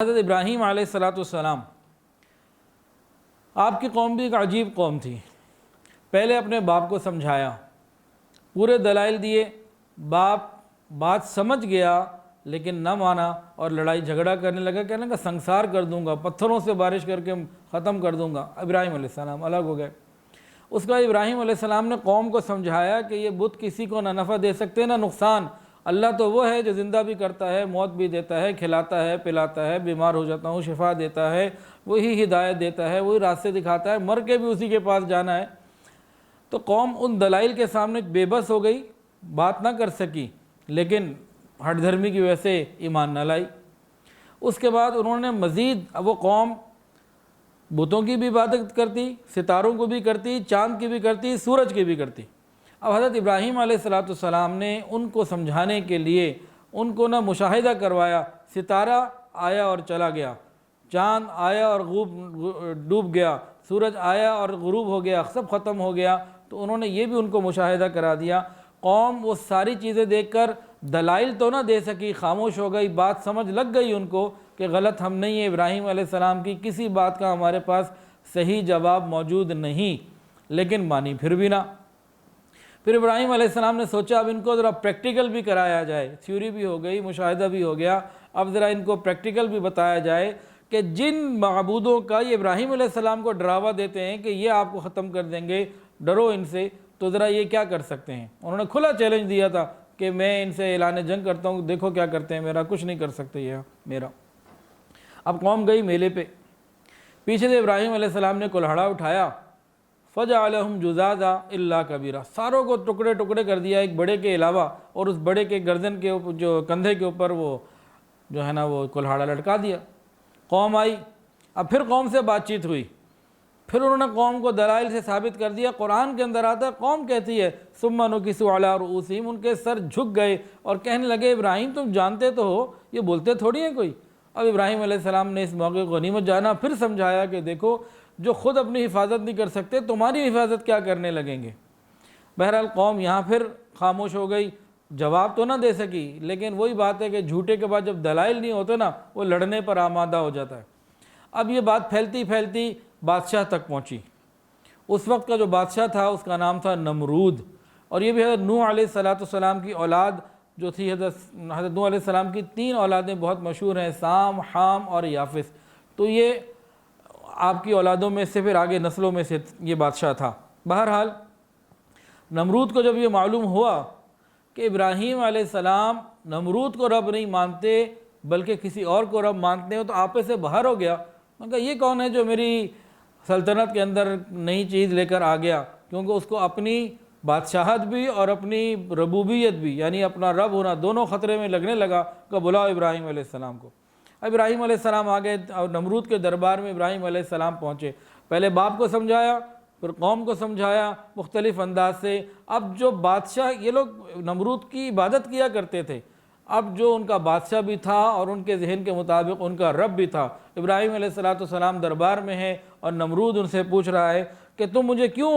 حضرت ابراہیم علیہ السلام آپ کی قوم بھی ایک عجیب قوم تھی۔ پہلے اپنے باپ کو سمجھایا، پورے دلائل دیے، باپ بات سمجھ گیا لیکن نہ مانا اور لڑائی جھگڑا کرنے لگا، کہنے لگا سنسار کر دوں گا، پتھروں سے بارش کر کے ختم کر دوں گا۔ ابراہیم علیہ السلام الگ ہو گئے۔ اس کا ابراہیم علیہ السلام نے قوم کو سمجھایا کہ یہ بت کسی کو نہ نفع دے سکتے نہ نقصان، اللہ تو وہ ہے جو زندہ بھی کرتا ہے، موت بھی دیتا ہے، کھلاتا ہے، پلاتا ہے، بیمار ہو جاتا ہوں شفا دیتا ہے، وہی ہدایت دیتا ہے، وہی راستے دکھاتا ہے، مر کے بھی اسی کے پاس جانا ہے۔ تو قوم ان دلائل کے سامنے بے بس ہو گئی، بات نہ کر سکی، لیکن ہٹ دھرمی کی وجہ سے ایمان نہ لائی۔ اس کے بعد انہوں نے مزید، وہ قوم بتوں کی بھی عبادت کرتی، ستاروں کو بھی کرتی، چاند کی بھی کرتی، سورج کی بھی کرتی۔ اب حضرت ابراہیم علیہ السلام نے ان کو سمجھانے کے لیے ان کو نہ مشاہدہ کروایا، ستارہ آیا اور چلا گیا، چاند آیا اور ڈوب گیا، سورج آیا اور غروب ہو گیا، سب ختم ہو گیا، تو انہوں نے یہ بھی ان کو مشاہدہ کرا دیا۔ قوم وہ ساری چیزیں دیکھ کر دلائل تو نہ دے سکی، خاموش ہو گئی، بات سمجھ لگ گئی ان کو کہ غلط ہم نہیں ہیں، ابراہیم علیہ السلام کی کسی بات کا ہمارے پاس صحیح جواب موجود نہیں، لیکن مانی پھر بھی نہ۔ پھر ابراہیم علیہ السلام نے سوچا اب ان کو ذرا پریکٹیکل بھی کرایا جائے، تھیوری بھی ہو گئی، مشاہدہ بھی ہو گیا، اب ذرا ان کو پریکٹیکل بھی بتایا جائے کہ جن معبودوں کا یہ ابراہیم علیہ السلام کو ڈراوا دیتے ہیں کہ یہ آپ کو ختم کر دیں گے، ڈرو ان سے، تو ذرا یہ کیا کر سکتے ہیں۔ انہوں نے کھلا چیلنج دیا تھا کہ میں ان سے اعلان جنگ کرتا ہوں، دیکھو کیا کرتے ہیں، میرا کچھ نہیں کر سکتے یہ میرا۔ اب قوم گئی میلے پہ، پیچھے سے ابراہیم علیہ السلام نے کلہڑا اٹھایا، فَجَعَلَهُمْ جُذَاذًا إِلَّا كَبِيرًا، ساروں کو ٹکڑے ٹکڑے کر دیا ایک بڑے کے علاوہ، اور اس بڑے کے گردن کے اوپر جو کندھے کے اوپر وہ جو ہے نا وہ کلہاڑا لٹکا دیا۔ قوم آئی، اب پھر قوم سے بات چیت ہوئی، پھر انہوں نے قوم کو دلائل سے ثابت کر دیا۔ قرآن کے اندر آتا ہے، قوم کہتی ہے ثُمَّ نُكِسُوا عَلَىٰ رُؤُوسِهِمْ، ان کے سر جھک گئے اور کہنے لگے ابراہیم تم جانتے تو ہو، یہ بولتے تھوڑی ہیں کوئی۔ اب ابراہیم علیہ السلام نے اس موقع کو غنیمت جانا، پھر سمجھایا کہ دیکھو جو خود اپنی حفاظت نہیں کر سکتے تمہاری حفاظت کیا کرنے لگیں گے۔ بہرحال قوم یہاں پھر خاموش ہو گئی، جواب تو نہ دے سکی، لیکن وہی بات ہے کہ جھوٹے کے بعد جب دلائل نہیں ہوتے نا، وہ لڑنے پر آمادہ ہو جاتا ہے۔ اب یہ بات پھیلتی پھیلتی بادشاہ تک پہنچی۔ اس وقت کا جو بادشاہ تھا اس کا نام تھا نمرود، اور یہ بھی حضرت نوح علیہ السلام کی اولاد جو تھی۔ حضرت نوح علیہ السلام کی 3 اولادیں بہت مشہور ہیں، سام، حام اور یافس، تو یہ آپ کی اولادوں میں سے پھر آگے نسلوں میں سے یہ بادشاہ تھا۔ بہرحال نمرود کو جب یہ معلوم ہوا کہ ابراہیم علیہ السلام نمرود کو رب نہیں مانتے بلکہ کسی اور کو رب مانتے ہیں، تو آپے سے باہر ہو گیا۔ میں کہا یہ کون ہے جو میری سلطنت کے اندر نئی چیز لے کر آ گیا، کیونکہ اس کو اپنی بادشاہت بھی اور اپنی ربوبیت بھی، یعنی اپنا رب ہونا، دونوں خطرے میں لگنے لگا کہ بلاؤ ابراہیم علیہ السلام کو۔ ابراہیم علیہ السلام آ گئے اور نمرود کے دربار میں ابراہیم علیہ السلام پہنچے، پہلے باپ کو سمجھایا، پھر قوم کو سمجھایا مختلف انداز سے۔ اب جو بادشاہ، یہ لوگ نمرود کی عبادت کیا کرتے تھے، اب جو ان کا بادشاہ بھی تھا اور ان کے ذہن کے مطابق ان کا رب بھی تھا۔ ابراہیم علیہ السلام دربار میں ہے اور نمرود ان سے پوچھ رہا ہے کہ تم مجھے کیوں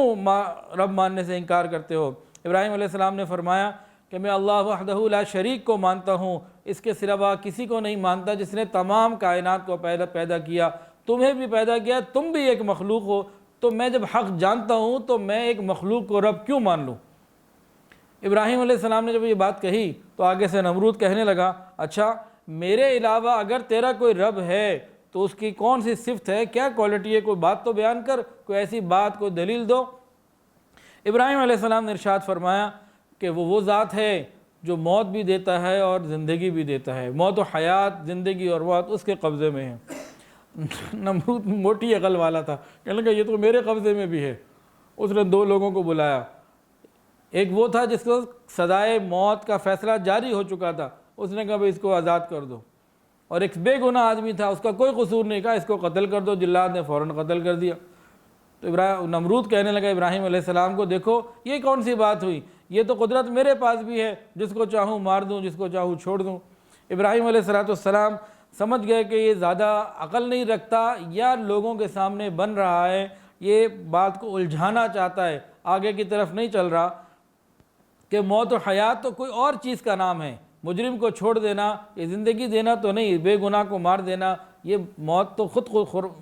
رب ماننے سے انکار کرتے ہو؟ ابراہیم علیہ السلام نے فرمایا کہ میں اللہ وحدہ لا شریک کو مانتا ہوں، اس کے سوا کسی کو نہیں مانتا، جس نے تمام کائنات کو پیدا کیا، تمہیں بھی پیدا کیا، تم بھی ایک مخلوق ہو، تو میں جب حق جانتا ہوں تو میں ایک مخلوق کو رب کیوں مان لوں؟ ابراہیم علیہ السلام نے جب یہ بات کہی تو آگے سے نمرود کہنے لگا اچھا میرے علاوہ اگر تیرا کوئی رب ہے تو اس کی کون سی صفت ہے، کیا کوالٹی ہے، کوئی بات تو بیان کر، کوئی ایسی بات، کوئی دلیل دو۔ ابراہیم علیہ السلام نے ارشاد فرمایا کہ وہ ذات ہے جو موت بھی دیتا ہے اور زندگی بھی دیتا ہے، موت و حیات، زندگی اور موت اس کے قبضے میں ہے۔ نمرود موٹی عقل والا تھا، کہنے لگا یہ تو میرے قبضے میں بھی ہے۔ اس نے 2 لوگوں کو بلایا، ایک وہ تھا جس کو سزائے موت کا فیصلہ جاری ہو چکا تھا، اس نے کہا بھئی اس کو آزاد کر دو، اور ایک بے گناہ آدمی تھا، اس کا کوئی قصور نہیں، کہا اس کو قتل کر دو، جلاد نے فوراً قتل کر دیا۔ تو نمرود کہنے لگا ابراہیم علیہ السلام کو دیکھو یہ کون سی بات ہوئی، یہ تو قدرت میرے پاس بھی ہے، جس کو چاہوں مار دوں، جس کو چاہوں چھوڑ دوں۔ ابراہیم علیہ السلام سمجھ گئے کہ یہ زیادہ عقل نہیں رکھتا یا لوگوں کے سامنے بن رہا ہے، یہ بات کو الجھانا چاہتا ہے، آگے کی طرف نہیں چل رہا، کہ موت و حیات تو کوئی اور چیز کا نام ہے، مجرم کو چھوڑ دینا، یہ زندگی دینا تو نہیں، بے گناہ کو مار دینا یہ موت تو خود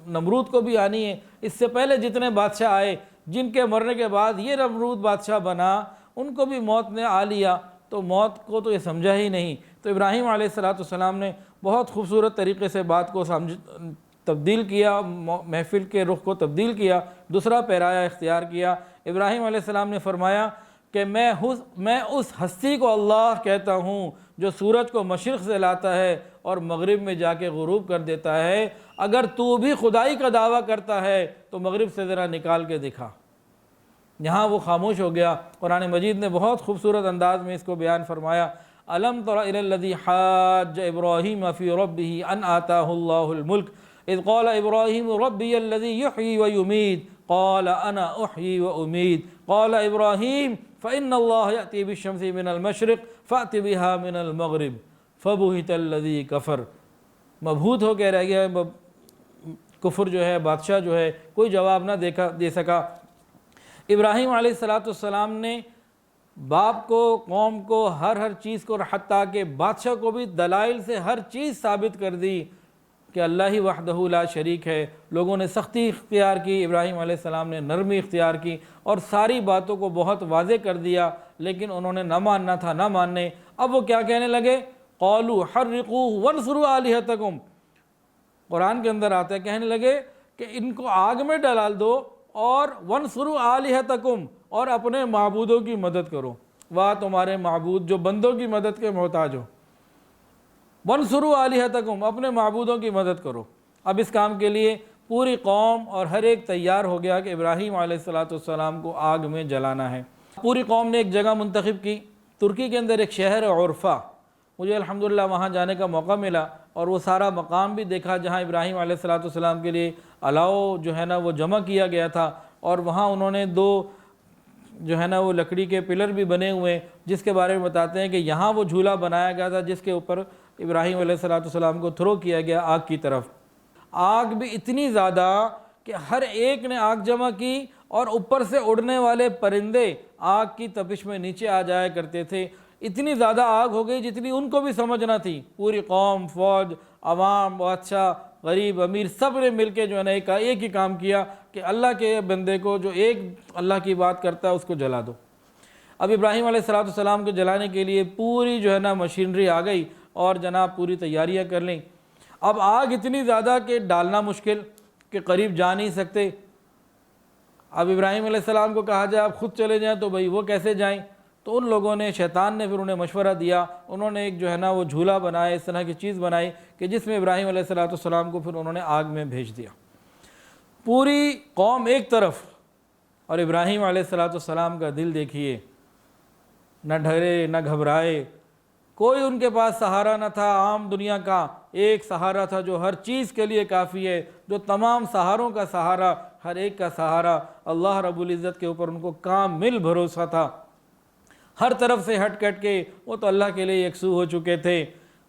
نمرود کو بھی آنی ہے، اس سے پہلے جتنے بادشاہ آئے جن کے مرنے کے بعد یہ نمرود بادشاہ بنا ان کو بھی موت نے آ لیا، تو موت کو تو یہ سمجھا ہی نہیں۔ تو ابراہیم علیہ السلام نے بہت خوبصورت طریقے سے بات کو تبدیل کیا، محفل کے رخ کو تبدیل کیا، دوسرا پیرایا اختیار کیا۔ ابراہیم علیہ السلام نے فرمایا کہ میں اس ہستی کو اللہ کہتا ہوں جو سورج کو مشرق سے لاتا ہے اور مغرب میں جا کے غروب کر دیتا ہے، اگر تو بھی خدائی کا دعویٰ کرتا ہے تو مغرب سے ذرا نکال کے دکھا۔ یہاں وہ خاموش ہو گیا۔ قرآن مجید نے بہت خوبصورت انداز میں اس کو بیان فرمایا، الم تر الی الذی حاج ابراہیم فی ربہ ان آتاہ اللہ الملک اذ قال ابراہیم ربی الذی یحیی ویمیت قال انا احیی وامیت قال ابراہیم فإن اللہ یأتی بالشمس من المشرق فأت بها من المغرب فبہت الذی کفر۔ مبہوت ہو کے رہ گیا کفر جو ہے، بادشاہ جو ہے کوئی جواب نہ دے سکا۔ ابراہیم علیہ السلام نے باپ کو، قوم کو، ہر چیز کو، حتیٰ کہ بادشاہ کو بھی دلائل سے ہر چیز ثابت کر دی کہ اللہ ہی وحدہ لا شریک ہے۔ لوگوں نے سختی اختیار کی، ابراہیم علیہ السلام نے نرمی اختیار کی اور ساری باتوں کو بہت واضح کر دیا، لیکن انہوں نے نہ ماننا تھا، نہ ماننے۔ اب وہ کیا کہنے لگے؟ قالوا حرقوه وانصروا آلہتکم۔ قرآن کے اندر آتا ہے، کہنے لگے کہ ان کو آگ میں ڈال دو اور وانصروا آلہتکم، اور اپنے معبودوں کی مدد کرو۔ واہ تمہارے معبود جو بندوں کی مدد کے محتاج ہو، وانصروا آلہتکم، اپنے معبودوں کی مدد کرو۔ اب اس کام کے لیے پوری قوم اور ہر ایک تیار ہو گیا کہ ابراہیم علیہ السلام کو آگ میں جلانا ہے۔ پوری قوم نے ایک جگہ منتخب کی، ترکی کے اندر ایک شہر ہے عرفہ۔ مجھے الحمدللہ وہاں جانے کا موقع ملا اور وہ سارا مقام بھی دیکھا جہاں ابراہیم علیہ السلام کے لیے الاؤ جو ہے نا وہ جمع کیا گیا تھا، اور وہاں انہوں نے 2 جو ہے نا وہ لکڑی کے پلر بھی بنے ہوئے ہیں، جس کے بارے میں بتاتے ہیں کہ یہاں وہ جھولا بنایا گیا تھا جس کے اوپر ابراہیم علیہ السلام کو تھرو کیا گیا آگ کی طرف۔ آگ بھی اتنی زیادہ کہ ہر ایک نے آگ جمع کی، اور اوپر سے اڑنے والے پرندے آگ کی تپش میں نیچے آ جایا کرتے تھے۔ اتنی زیادہ آگ ہو گئی جتنی ان کو بھی سمجھ نہ تھی۔ پوری قوم، فوج، عوام، بادشاہ، غریب، امیر، سب نے مل کے جو ہے نا ایک ہی کام کیا کہ اللہ کے بندے کو جو ایک اللہ کی بات کرتا ہے اس کو جلا دو۔ اب ابراہیم علیہ السلام کو جلانے کے لیے پوری جو ہے نا مشینری آ گئی اور جناب پوری تیاریاں کر لیں۔ اب آگ اتنی زیادہ کہ ڈالنا مشکل، کہ قریب جا نہیں سکتے۔ اب ابراہیم علیہ السلام کو کہا جائے آپ خود چلے جائیں تو بھئی وہ کیسے جائیں؟ تو ان لوگوں نے، شیطان نے پھر انہیں مشورہ دیا، انہوں نے ایک جو ہے نا وہ جھولا بنائے، اس طرح کی چیز بنائی کہ جس میں ابراہیم علیہ السلام کو پھر انہوں نے آگ میں بھیج دیا۔ پوری قوم ایک طرف اور ابراہیم علیہ السلام کا دل دیکھیے، نہ ڈرے نہ گھبرائے۔ کوئی ان کے پاس سہارا نہ تھا عام دنیا کا، ایک سہارا تھا جو ہر چیز کے لیے کافی ہے، جو تمام سہاروں کا سہارا، ہر ایک کا سہارا اللہ رب العزت کے اوپر ان کو کامل بھروسہ تھا۔ ہر طرف سے ہٹ کٹ کے وہ تو اللہ کے لیے یکسو ہو چکے تھے۔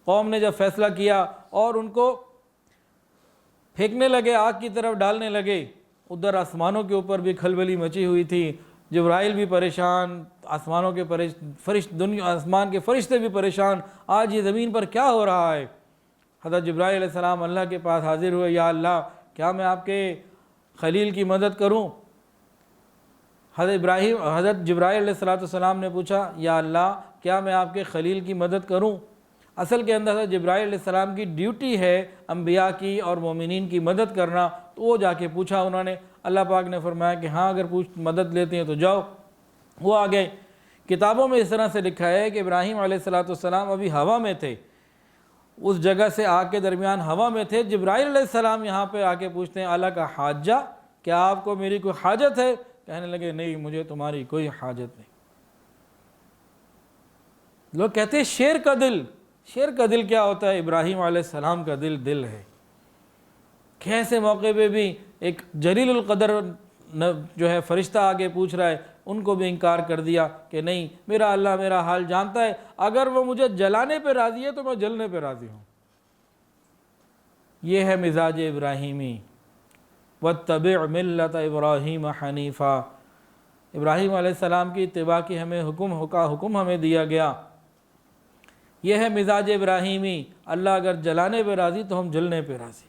قوم نے جب فیصلہ کیا اور ان کو پھینکنے لگے، آگ کی طرف ڈالنے لگے، ادھر آسمانوں کے اوپر بھی کھلبلی مچی ہوئی تھی، جبرائیل بھی پریشان، آسمانوں کے آسمان کے فرشتے بھی پریشان، آج یہ زمین پر کیا ہو رہا ہے؟ حضرت جبرائیل علیہ السلام اللہ کے پاس حاضر ہوئے، یا اللہ کیا میں آپ کے خلیل کی مدد کروں؟ حضرت جبرائیل علیہ السلام نے پوچھا، یا اللہ کیا میں آپ کے خلیل کی مدد کروں؟ اصل کے اندر حضرت جبرائیل علیہ السلام کی ڈیوٹی ہے انبیاء کی اور مومنین کی مدد کرنا، تو وہ جا کے پوچھا انہوں نے۔ اللہ پاک نے فرمایا کہ ہاں اگر مدد لیتے ہیں تو جاؤ۔ وہ آ گئے۔ کتابوں میں اس طرح سے لکھا ہے کہ ابراہیم علیہ السلام ابھی ہوا میں تھے، اس جگہ سے آگ کے درمیان ہوا میں تھے۔ جبرائیل علیہ السلام یہاں پہ آ کے پوچھتے ہیں، اللہ کا حاجہ، کیا آپ کو میری کوئی حاجت ہے؟ کہنے لگے نہیں، مجھے تمہاری کوئی حاجت نہیں۔ لوگ کہتے ہیں شیر کا دل، شیر کا دل کیا ہوتا ہے؟ ابراہیم علیہ السلام کا دل دل ہے کہ ایسے موقع پہ بھی ایک جلیل القدر جو ہے فرشتہ آگے پوچھ رہا ہے، ان کو بھی انکار کر دیا کہ نہیں، میرا اللہ میرا حال جانتا ہے، اگر وہ مجھے جلانے پہ راضی ہے تو میں جلنے پہ راضی ہوں۔ یہ ہے مزاج ابراہیمی۔ وَاتَّبِعْ مِلَّةَ إِبْرَاهِيمَ حَنِيفًا، ابراہیم علیہ السلام کی اتباع کی ہمیں حکم ہمیں دیا گیا۔ یہ ہے مزاج ابراہیمی، اللہ اگر جلانے پہ راضی تو ہم جلنے پہ راضی۔